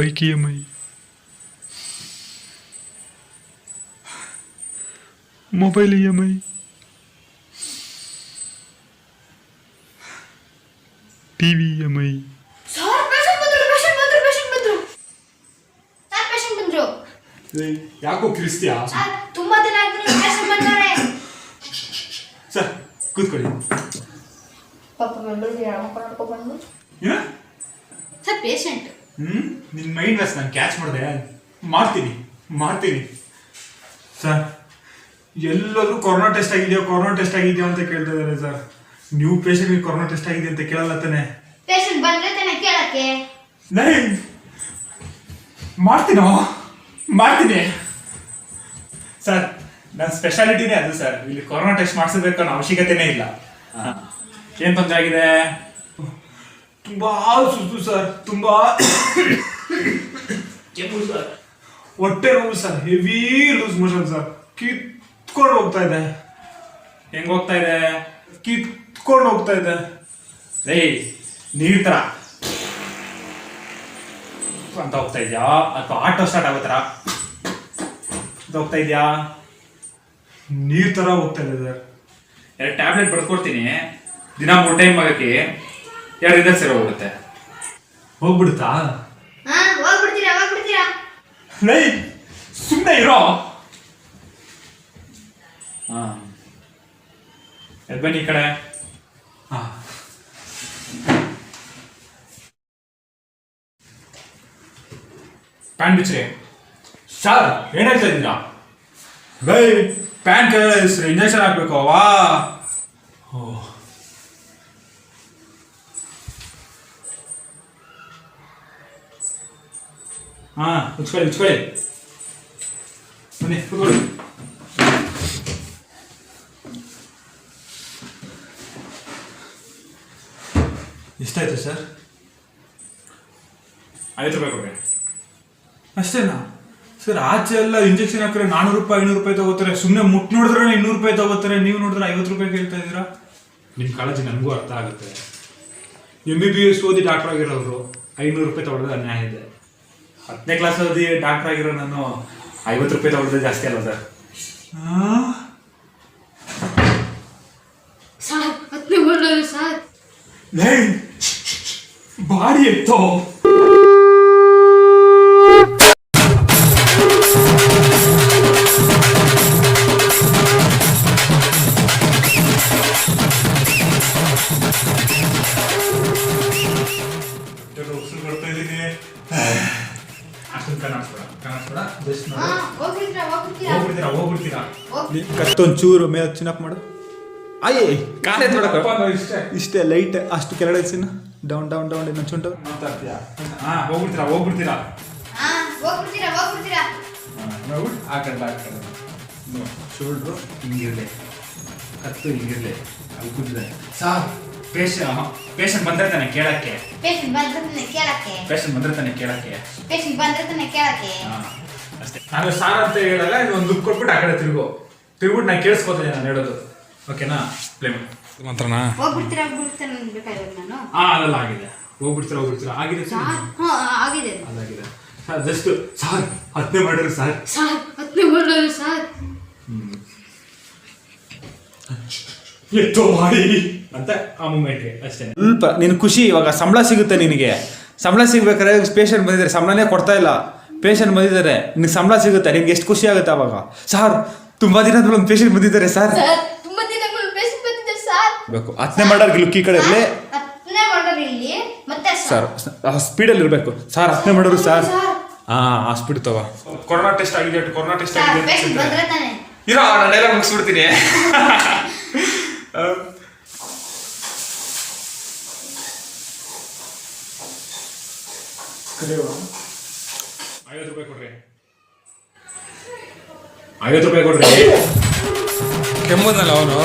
Bike EMI, mobile EMI, TV EMI. ಯಾಕೋ ಕ್ರಿಸ್ತಿಯಾ? ತುಂಬಾ ದಿನ ಸರ್ ಕೂತ್ಕೊಳ್ಳಿ. ಪಾಪ ಬಂದು ಸರ್ ಪೇಷಂಟ್. ನಿನ್ನ ಮೈಂಡ್ ವಾಸ್ ನಾನು ಕ್ಯಾಚ್ ಮಾಡಿದೆ. ಮಾಡ್ತೀನಿ ಸರ್. ಎಲ್ಲರೂ ಕೊರೋನಾ ಟೆಸ್ಟ್ ಆಗಿದೆಯೋ ಅಂತ ಕೇಳ್ತಾ ಇದ್ದಾರೆ ಸರ್. ನೀವು ಪೇಷಂಟ್ಗೆ ಕೊರೋನಾ ಟೆಸ್ಟ್ ಆಗಿದೆ ಅಂತ ಕೇಳಲ್ಲ ತಾನೆ? ಪೇಷಂಟ್ ಬಂದ್ರೆ ತಾನೆ ಕೇಳಕ್ಕೆ. ಮಾಡ್ತೀನಿ ಸರ್. ನನ್ನ ಸ್ಪೆಷಾಲಿಟಿನೇ ಅದು ಸರ್. ಇಲ್ಲಿ ಕೊರೋನಾ ಟೆಸ್ಟ್ ಮಾಡಿಸಬೇಕು ಅನ್ನೋ ಅವಶ್ಯಕತೆನೇ ಇಲ್ಲ. ಏನು ತೊಂದರೆ ಆಗಿದೆ? ತುಂಬಾ ಸುಸ್ತು ಸರ್, ತುಂಬಾ ಕೆಮ್ಮು ಸರ್, ಹೊಟ್ಟೆ ನೋವು sir, heavy loose motion sir, ಕಿತ್ಕೊಂಡು ಹೋಗ್ತಾ ಇದೆ. ಹೆಂಗ್ ಹೋಗ್ತಾ ಇದೆ? ಕಿತ್ಕೊಂಡು ಹೋಗ್ತಾ ಇದೆ. ನೀರ್ ತರ ಅಂತ ಹೋಗ್ತಾ ಇದೆಯಾ ಅಥವಾ ಆಟೋ ಸ್ಟಾರ್ಟ್ ಆಗೋ ತರ ಹೋಗ್ತಾ ಇದೆಯಾ? ನೀರ್ ತರ ಹೋಗ್ತಾ ಇದೆ ಸರ್. 2 ಟ್ಯಾಬ್ಲೆಟ್ ಬರ್ಕೊಡ್ತೀನಿ. ದಿನ 3 ಟೈಮ್ ಆಗಕ್ಕೆ 2 ಸರಿ ಹೋಗುತ್ತೆ. ಹೋಗ್ಬಿಡುತ್ತಾ? ಹೋಗ್ಬಿಡ್ತೀರಾ? ಸುಮ್ಮನೆ ಇರೋ. ಬನ್ನಿ ಈ ಕಡೆ. ಪ್ಯಾಂಟ್ ಬಿಚ್ಚ್ರಿ. ಸರ್ ಏನ್ ಹೇಳ್ತಾ ಇದ್ದೀರಾ? ಪ್ಯಾಂಟ್ ಇಂಜೆಕ್ಷನ್ ಹಾಕ್ಬೇಕು. ವಾ ಉಚ್ಕೊಳ್ಳಿ. ಬನ್ನಿ ಕೂತ್ಕೊಳ್ಳಿ. ಎಷ್ಟಾಯ್ತು ಸರ್? 50 ರೂಪಾಯಿ ಕೊಡ್ರಿ. ಅಷ್ಟೇನಾ ಸರ್? ಆಚೆ ಎಲ್ಲ ಇಂಜೆಕ್ಷನ್ ಹಾಕಿದ್ರೆ 400 ರೂಪಾಯಿ 500 ರೂಪಾಯಿ ತಗೋತಾರೆ. ಸುಮ್ಮನೆ ಮುಟ್ಟು ನೋಡಿದ್ರೆ 200 ರೂಪಾಯಿ ತಗೋತಾರೆ. ನೀವು ನೋಡಿದ್ರೆ 50 ರೂಪಾಯಿ ಕೇಳ್ತಾ ಇದ್ದೀರಾ? ನಿಮ್ಮ ಕಾಳಜಿ ನನಗೂ ಅರ್ಥ ಆಗುತ್ತೆ. MBBS ಓದಿ ಡಾಕ್ಟರ್ ಆಗಿರೋರು 500 ರೂಪಾಯಿ ತಗೊಳ್ಳೋದು ಅನ್ಯಾಯ ಇದೆ. 10ನೇ ಕ್ಲಾಸ್ ಓದಿ ಡಾಕ್ಟರ್ ಆಗಿರೋ ನಾನು 50 ರೂಪಾಯಿ ತಗೊಳ್ಳೋದು ಜಾಸ್ತಿ ಅಲ್ಲ ಸರ್? ಬಾಡಿ ಎತ್ತೋ. ಹೋಗ್ಬಿಡ್ತೀರಾ? ಕತ್ತೊಂಚೂರು ಮೇಲೆ ಚಿನ್ನಪ್ ಮಾಡು. ಇಷ್ಟೇ ಲೈಟ್ ಅಷ್ಟು ಕೆಳಗಡೆ ಚಿನ್ನ. ಡೌನ್ ಇನ್ನೊಂದು ಚುಂಟು. ಹೋಗ್ಬಿಡ್ತೀರಾ? ಶೋಲ್ಡ್ರು ಹಿಂಗಿರ್ಲಿ, ಕತ್ತು ಹಿಂಗಿರ್ಲಿ, ಅಲ್ಲಿ ಕೂತಿದೆ. ಸಾರ್ ಪೇಷಂಟ್ ಬಂದ್ರೆ ತಾನೆ ಕೇಳಕ್ಕೆ. ಅಷ್ಟೇ. ನಾನು ಸಾರ್ ಅಂತ ಹೇಳಲ್ಲ. ಒಂದು ದುಡ್ಡು ಕೊಟ್ಬಿಟ್ಟು ಆ ಕಡೆ ತಿರುಗ್ಬಿಟ್ಟು ನಾನು ಕೇಳಿಸ್ಕೊತೀನಿ ನಾನು ಹೇಳೋದು. ಓಕೆನಾ? ಪ್ಲೇ ಮಾತ್ರನಾ? ಅದೆಲ್ಲ ಆಗಿದೆ. ಹೋಗ್ಬಿಡ್ತೀರಾ? ಆಗಿದೆ ಅದಾಗಿದೆ ಸರ್. ಜಸ್ಟ್ ಸಾರ್ 10ನೇ ಮಾಡಿದ್ರು ಸರ್. ಎತ್ತೋ ಮಾಡಿ ಅಂತ ಆ ಮೂಮೆಂಟ್ಗೆ ಅಷ್ಟೇ. ಸ್ವಲ್ಪ ನಿನ್ ಖುಷಿ. ಇವಾಗ ಸಂಬಳ ಸಿಗುತ್ತೆ ನಿನಗೆ. ಸಂಬಳ ಸಿಗ್ಬೇಕಾದ್ರೆ ಪೇಷಂಟ್ ಬಂದಿದ್ದಾರೆ, ಸಂಬಳನೇ ಕೊಡ್ತಾ ಇಲ್ಲ. ಪೇಷಂಟ್ ಬಂದಿದ್ದಾರೆ, ನಿನಗೆ ಸಂಬಳ ಸಿಗುತ್ತೆ. ನಿನ್ಗೆ ಎಷ್ಟು ಖುಷಿ ಆಗುತ್ತೆ ಅವಾಗ? ಸಾರ್ ತುಂಬಾ ದಿನದ ಒಂದು ಪೇಷಂಟ್ ಬಂದಿದ್ದಾರೆ ಸರ್. ಬೇಕು 10ನೇ ಮಾಡರ್ಗೆ ಲುಕ್ ಈ ಕಡೆ ಇರಲಿ ಸರ್. ಸ್ಪೀಡಲ್ಲಿ ಇರಬೇಕು ಸರ್. 10ನೇ ಮಾಡೋರು ಸರ್. ಆ ಸ್ಪೀಡ್ ತಗೋ. ಕೊರೋನಾ ಟೆಸ್ಟ್ ಆಗಿದೆ ಇರೋ. ನಾನೆಲ್ಲ ಮುಗಿಸ್ಬಿಡ್ತೀನಿ. 50 ರೂಪಾಯಿ ಕೊಡ್ರಿ. ಕೆಮ್ಮುದಲ್ಲ ಅವನು.